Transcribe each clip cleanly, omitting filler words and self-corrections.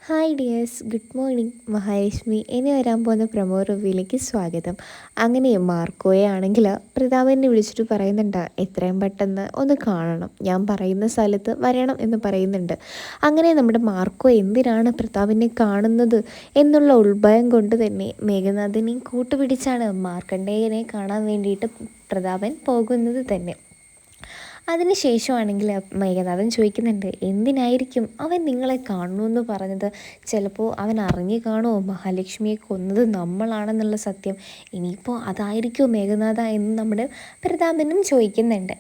Hi dears, good morning. Mahalakshmi ഇനി വരാൻ പോകുന്ന പ്രൊമോ റിവ്യൂയിലേക്ക് സ്വാഗതം. അങ്ങനെ മാർക്കോയെ ആണെങ്കിൽ പ്രതാപനെ വിളിച്ചിട്ട് പറയുന്നുണ്ട്, എത്രയും പെട്ടെന്ന് ഒന്ന് കാണണം, ഞാൻ പറയുന്ന സ്ഥലത്ത് വരണം എന്ന് പറയുന്നുണ്ട്. അങ്ങനെ നമ്മുടെ മാർക്കോ എന്തിനാണ് പ്രതാപനെ കാണുന്നത് എന്നുള്ള ഉൾഭയം കൊണ്ട് തന്നെ മേഘനാഥിനെയും കൂട്ടുപിടിച്ചാണ് മാർക്കണ്ഡേയനെ കാണാൻ വേണ്ടിയിട്ട് പ്രതാപൻ പോകുന്നത് തന്നെ. അതിനുശേഷമാണെങ്കിൽ മേഘനാഥൻ ചോദിക്കുന്നുണ്ട്, എന്തിനായിരിക്കും അവൻ നിങ്ങളെ കാണണമെന്ന് പറഞ്ഞത്? ചിലപ്പോൾ അവൻ അറിഞ്ഞു കാണുമോ മഹാലക്ഷ്മിയെ കൊന്നത് നമ്മളാണെന്നുള്ള സത്യം? ഇനിയിപ്പോൾ അതായിരിക്കുമോ മേഘനാഥ എന്ന് നമ്മുടെ പ്രതാപനും ചോദിക്കുന്നുണ്ട്.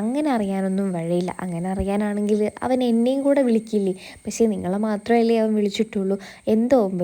അങ്ങനെ അറിയാനൊന്നും വഴിയില്ല. അങ്ങനെ അറിയാനാണെങ്കിൽ അവൻ എന്നെയും കൂടെ വിളിക്കില്ലേ? പക്ഷേ നിങ്ങളെ മാത്രമല്ലേ അവൻ വിളിച്ചിട്ടുള്ളൂ.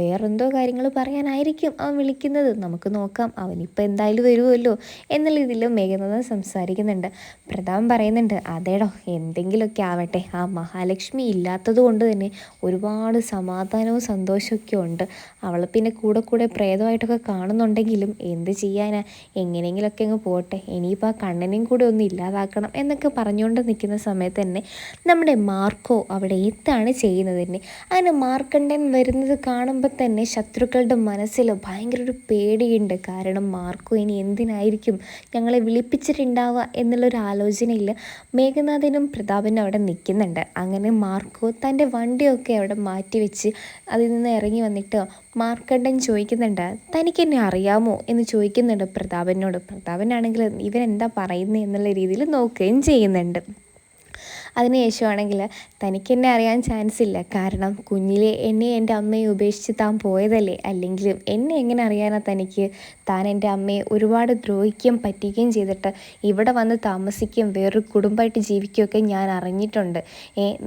വേറെന്തോ കാര്യങ്ങൾ പറയാനായിരിക്കും അവൻ വിളിക്കുന്നത്. നമുക്ക് നോക്കാം, അവനിപ്പോൾ എന്തായാലും വരുമല്ലോ എന്നുള്ള ഇതിൽ മേഘനാഥൻ സംസാരിക്കുന്നുണ്ട്. പ്രതാപൻ പറയുന്നുണ്ട്, അതേടോ എന്തെങ്കിലുമൊക്കെ ആവട്ടെ, ആ മഹാലക്ഷ്മി ഇല്ലാത്തത് കൊണ്ട് തന്നെ ഒരുപാട് സമാധാനവും സന്തോഷമൊക്കെ ഉണ്ട്. അവൾ പിന്നെ കൂടെ പ്രേതമായിട്ടൊക്കെ കാണുന്നുണ്ടെങ്കിലും എന്ത് ചെയ്യാനാ, എങ്ങനെയെങ്കിലുമൊക്കെ അങ്ങ് പോട്ടെ, ഇനിയിപ്പോൾ ആ കണ്ണനെയും കൂടെ ഒന്ന് ഇല്ലാതാക്കണം എന്നൊക്കെ പറഞ്ഞുകൊണ്ട് നിൽക്കുന്ന സമയത്ത് തന്നെ നമ്മുടെ മാർക്കോ അവിടെ എത്താണ് ചെയ്യുന്നത് തന്നെ. അങ്ങനെ മാർക്കണ്ഡൻ വരുന്നത് കാണുമ്പോൾ തന്നെ ശത്രുക്കളുടെ മനസ്സിൽ ഭയങ്കര ഒരു പേടിയുണ്ട്. കാരണം മാർക്കോ ഇനി എന്തിനായിരിക്കും ഞങ്ങളെ വിളിപ്പിച്ചിട്ടുണ്ടാവുക എന്നുള്ളൊരു ആലോചനയിൽ മേഘനാഥനും പ്രതാപനും അവിടെ നിൽക്കുന്നുണ്ട്. അങ്ങനെ മാർക്കോ തൻ്റെ വണ്ടിയൊക്കെ അവിടെ മാറ്റി വെച്ച് അതിൽ നിന്ന് ഇറങ്ങി വന്നിട്ട് മാർക്കണ്ഡൻ ചോദിക്കുന്നുണ്ട്, തനിക്ക് എന്നെ അറിയാമോ എന്ന് ചോദിക്കുന്നുണ്ട് പ്രതാപനോട്. പ്രതാപനാണെങ്കിൽ ഇവൻ എന്താ പറയുന്നത് എന്നുള്ള രീതിയിൽ നോക്കുകയും ചെയ്യുന്നുണ്ട്. അതിനുശേഷമാണെങ്കിൽ തനിക്കെന്നെ അറിയാൻ ചാൻസ് ഇല്ല, കാരണം കുഞ്ഞിലെ എന്നെ എൻ്റെ അമ്മയെ ഉപേക്ഷിച്ച് താൻ പോയതല്ലേ. അല്ലെങ്കിലും എന്നെ എങ്ങനെ അറിയാനാ തനിക്ക്? താൻ എൻ്റെ അമ്മയെ ഒരുപാട് ദ്രോഹിക്കുകയും പറ്റിക്കുകയും ചെയ്തിട്ട് ഇവിടെ വന്ന് താമസിക്കുകയും വേറൊരു കുടുംബമായിട്ട് ജീവിക്കുകയൊക്കെ ഞാൻ അറിഞ്ഞിട്ടുണ്ട്.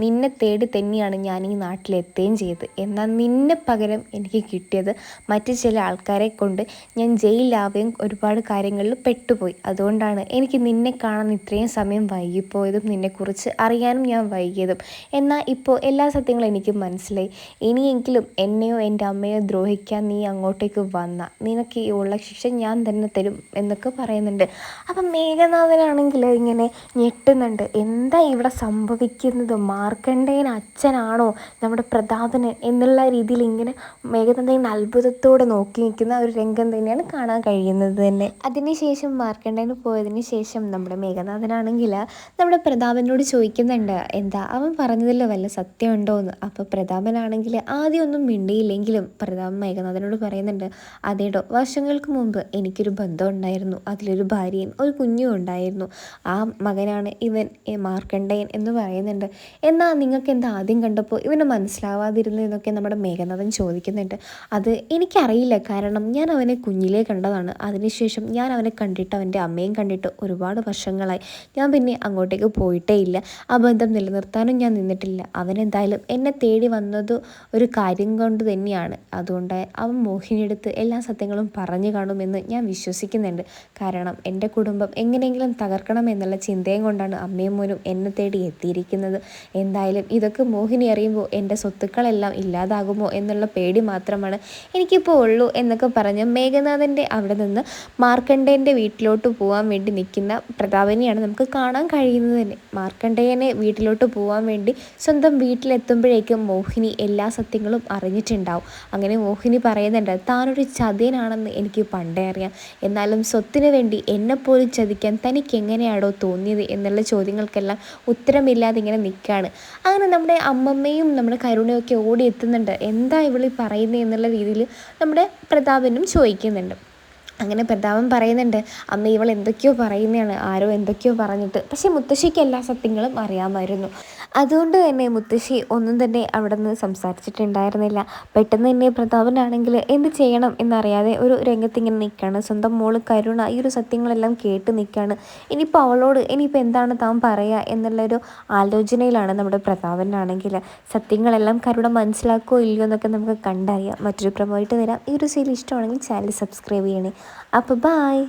നിന്നെ തേടി തന്നെയാണ് ഞാൻ ഈ നാട്ടിലെത്തുകയും ചെയ്തത്. എന്നാൽ നിന്നെ പകരം എനിക്ക് കിട്ടിയത് മറ്റ് ചില ആൾക്കാരെ കൊണ്ട് ഞാൻ ജയിലിലാവുകയും ഒരുപാട് കാര്യങ്ങളിൽ പെട്ടുപോയി. അതുകൊണ്ടാണ് എനിക്ക് നിന്നെ കാണാൻ ഇത്രയും സമയം വൈകിപ്പോയതും നിന്നെക്കുറിച്ച് അറിയാനും ഞാൻ വൈകിയതും. എന്നാൽ ഇപ്പോൾ എല്ലാ സത്യങ്ങളും എനിക്ക് മനസ്സിലായി. ഇനിയെങ്കിലും എന്നെയോ എൻ്റെ അമ്മയോ ദ്രോഹിക്കാൻ നീ അങ്ങോട്ടേക്ക് വന്ന നിനക്ക് ഉള്ള ശിക്ഷ ഞാൻ തന്നെ തരും എന്നൊക്കെ പറയുന്നുണ്ട്. അപ്പം മേഘനാഥനാണെങ്കിൽ ഇങ്ങനെ ഞെട്ടുന്നുണ്ട്, എന്താ ഇവിടെ സംഭവിക്കുന്നത്? മാർക്കണ്ഡേയൻ അച്ഛനാണോ നമ്മുടെ പ്രതാപന് എന്നുള്ള രീതിയിൽ ഇങ്ങനെ മേഘനാഥൻ അത്ഭുതത്തോടെ നോക്കി നിൽക്കുന്ന ഒരു രംഗം തന്നെയാണ് കാണാൻ കഴിയുന്നത് തന്നെ. അതിനുശേഷം മാർക്കണ്ഡേയന് പോയതിന് ശേഷം നമ്മുടെ മേഘനാഥനാണെങ്കിൽ നമ്മുടെ പ്രതാപനോട് ചോദിക്കുന്നുണ്ട്, എന്താ അവൻ പറഞ്ഞതിൽ വല്ല സത്യമുണ്ടോ എന്ന്. അപ്പോൾ പ്രതാപനാണെങ്കിൽ ആദ്യം ഒന്നും മിണ്ടിയില്ലെങ്കിലും പ്രതാപൻ മേഘനാഥനോട് പറയുന്നുണ്ട്, അതേടോ വർഷങ്ങൾക്ക് മുമ്പ് എനിക്കൊരു ബന്ധം ഉണ്ടായിരുന്നു. അതിലൊരു ഭാര്യയും ഒരു കുഞ്ഞും ഉണ്ടായിരുന്നു. ആ മകനാണ് ഇവൻ മാർക്കണ്ഡേയൻ എന്ന് പറയുന്നുണ്ട്. എന്നാൽ നിങ്ങൾക്ക് എന്താ ആദ്യം കണ്ടപ്പോൾ ഇവന് മനസ്സിലാവാതിരുന്നു എന്നൊക്കെ നമ്മുടെ മേഘനാഥൻ ചോദിക്കുന്നുണ്ട്. അത് എനിക്കറിയില്ല, കാരണം ഞാൻ അവനെ കുഞ്ഞിലേ കണ്ടതാണ്. അതിനുശേഷം ഞാൻ അവനെ കണ്ടിട്ട് അവൻ്റെ അമ്മയും കണ്ടിട്ട് ഒരുപാട് വർഷങ്ങളായി. ഞാൻ പിന്നെ അങ്ങോട്ടേക്ക് പോയിട്ടേ ഇല്ല. ആ ബന്ധം നിലനിർത്താനും ഞാൻ നിന്നിട്ടില്ല. അവനെന്തായാലും എന്നെ തേടി വന്നത് ഒരു കാര്യം കൊണ്ട് തന്നെയാണ്. അതുകൊണ്ട് അവൻ മോഹിനിയെടുത്ത് എല്ലാ സത്യങ്ങളും പറഞ്ഞു കാണുമെന്ന് ഞാൻ വിശ്വസിക്കുന്നുണ്ട്. കാരണം എൻ്റെ കുടുംബം എങ്ങനെയെങ്കിലും തകർക്കണം എന്നുള്ള ചിന്തയും കൊണ്ടാണ് അമ്മയും മോനും എന്നെ തേടി എത്തിയിരിക്കുന്നത്. എന്തായാലും ഇതൊക്കെ മോഹിനി അറിയുമ്പോൾ എൻ്റെ സ്വത്തുക്കളെല്ലാം ഇല്ലാതാകുമോ എന്നുള്ള പേടി മാത്രമാണ് എനിക്കിപ്പോൾ ഉള്ളൂ എന്നൊക്കെ പറഞ്ഞ് മേഘനാഥൻ്റെ അവിടെ നിന്ന് മാർക്കണ്ഡേയൻ്റെ വീട്ടിലോട്ട് പോകാൻ വേണ്ടി നിൽക്കുന്ന പ്രതാപനെയാണ് നമുക്ക് കാണാൻ കഴിയുന്നത് തന്നെ. മാർക്കണ്ഡേയനെ വീട്ടിലോട്ട് പോകാൻ വേണ്ടി സ്വന്തം വീട്ടിലെത്തുമ്പോഴേക്കും മോഹിനി എല്ലാ സത്യങ്ങളും അറിഞ്ഞിട്ടുണ്ടാവും. അങ്ങനെ മോഹിനി പറയുന്നുണ്ട്, താനൊരു ചതിയനാണെന്ന് എനിക്ക് പണ്ടേ അറിയാം. എന്നാലും സ്വത്തിന് വേണ്ടി എന്നെപ്പോലും ചതിക്കാൻ തനിക്ക് എങ്ങനെയാണോ തോന്നിയത് എന്നുള്ള ചോദ്യങ്ങൾക്കെല്ലാം ഉത്തരമില്ലാതെ ഇങ്ങനെ നിൽക്കുകയാണ്. അങ്ങനെ നമ്മുടെ അമ്മമ്മയും നമ്മുടെ കരുണയൊക്കെ ഓടി എത്തുന്നുണ്ട്. എന്താ ഇവളി പറയുന്നത് എന്നുള്ള രീതിയിൽ നമ്മുടെ പ്രതാപനും ചോദിക്കുന്നുണ്ട്. അങ്ങനെ പ്രതാപൻ പറയുന്നുണ്ട്, അമ്മ ഇവൾ എന്തൊക്കെയോ പറയുന്നതാണ്, ആരോ എന്തൊക്കെയോ പറഞ്ഞിട്ട്. പക്ഷേ മുത്തശ്ശിക്ക് എല്ലാ സത്യങ്ങളും അറിയാമായിരുന്നു. അതുകൊണ്ട് തന്നെ മുത്തശ്ശി ഒന്നും തന്നെ അവിടെ നിന്ന് സംസാരിച്ചിട്ടുണ്ടായിരുന്നില്ല. പെട്ടെന്ന് തന്നെ പ്രതാപനാണെങ്കിൽ എന്ത് ചെയ്യണം എന്നറിയാതെ ഒരു രംഗത്തിങ്ങനെ നിൽക്കുകയാണ്. സ്വന്തം മോള് കരുണ ഈ ഒരു സത്യങ്ങളെല്ലാം കേട്ട് നിൽക്കുകയാണ്. ഇനിയിപ്പോൾ അവളോട് ഇനിയിപ്പോൾ എന്താണ് താൻ പറയുക എന്നുള്ളൊരു ആലോചനയിലാണ് നമ്മുടെ പ്രതാപനാണെങ്കിൽ. സത്യങ്ങളെല്ലാം കരുണ മനസ്സിലാക്കുകയോ ഇല്ലയോ എന്നൊക്കെ നമുക്ക് കണ്ടറിയാം. മറ്റൊരു പ്രമോയിട്ട് വരാം. ഈ ഒരു സീരിയൽ ഇഷ്ടമാണെങ്കിൽ ചാനൽ സബ്സ്ക്രൈബ് ചെയ്യണേ. അപ്പോൾ ബായ്.